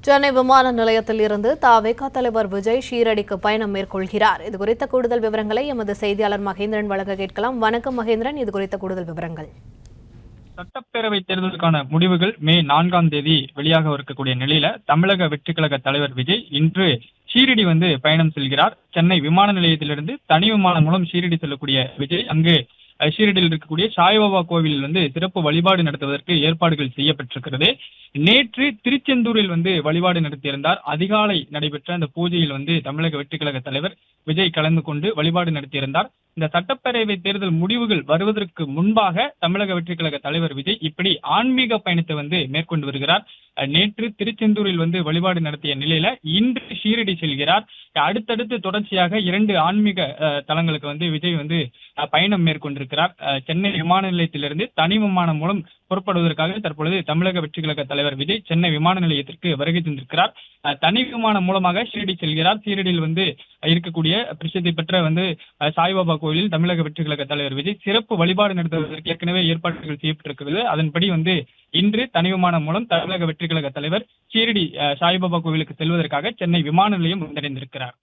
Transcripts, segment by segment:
சென்னை விமான நிலையத்தில் இருந்து தவேக தலைவர் விஜய் ஷீரடிக்கு பயணம் மேற்கொள்கிறார். இதுகுறித்த கூடுதல் விவரங்களை எமது செய்தியாளர் மகேந்திரன் வழங்க கேட்கலாம். வணக்கம் மகேந்திரன், இது குறித்த கூடுதல் விவரங்கள். சட்டப்பேரவை தேர்தலுக்கான முடிவுகள் மே 4ஆம் தேதி வெளியாக இருக்கக்கூடிய நிலையில தமிழக வெற்றி கழக தலைவர் விஜய் இன்று ஷீரடி பயணம் செல்கிறார். சென்னை விமான நிலையத்திலிருந்து தனி விமானம் மூலம் ஷீரடி செல்லக்கூடிய விஜய் அங்கு ஷீரடியில் இருக்கக்கூடிய சாய்பாபா கோவிலில் சிறப்பு வழிபாடு நடத்துவதற்கு ஏற்பாடுகள் செய்யப்பட்டிருக்கிறது. நேற்று திருச்செந்தூரில் வழிபாடு நடத்தியிருந்தார். அதிகாலை நடைபெற்ற அந்த பூஜையில் தமிழக வெற்றி கழக தலைவர் விஜய் கலந்து கொண்டு வழிபாடு நடத்தியிருந்தார். இந்த சட்டப்பேரவை தேர்தல் முடிவுகள் வருவதற்கு முன்பாக தமிழக வெற்றி கழக தலைவர் விஜய் இப்படி ஆன்மீக பயணத்தை மேற்கொண்டு வருகிறார். நேற்று திருச்செந்தூரில் வழிபாடு நடத்திய நிலையில இன்று ஷீரடி செல்கிறார். அடுத்தடுத்து தொடர்ச்சியாக 2 ஆன்மீக தலங்களுக்கு விஜய் பயணம் மேற்கொண்டிருக்கிறார். சென்னை விமான நிலையத்திலிருந்து தனி விமானம் மூலம் புறப்படுவதற்காக தற்பொழுது தமிழக வெற்றி கழக தலைவர் விஜய் சென்னை விமான நிலையத்திற்கு வருகை தந்திருக்கிறார். தனி விமானம் மூலமாக ஷீரடி செல்கிறார். ஷீரடியில் இருக்கக்கூடிய பிரசித்தி பெற்ற சாய்பாபா கோயிலில் தமிழக வெற்றி கழக தலைவர் விஜய் சிறப்பு வழிபாடு நடத்துவதற்கு ஏற்கனவே ஏற்பாடுகள் செய்யப்பட்டிருக்கிறது. அதன்படி இன்று தனி விமானம் மூலம் தமிழக வெற்றி கழக தலைவர் ஷீரடி சாய்பாபா கோவிலுக்கு செல்வதற்காக சென்னை விமான நிலையம் வந்தடைந்திருக்கிறார்.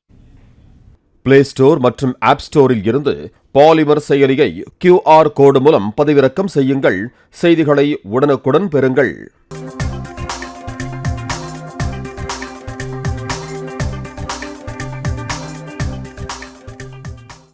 பிளே ஸ்டோர் மற்றும் ஆப் ஸ்டோரில் இருந்து பாலிமர் செயலியை QR கோடு மூலம் பதிவிறக்கம் செய்யுங்கள். செய்திகளை உடனுக்குடன் பெறுங்கள்.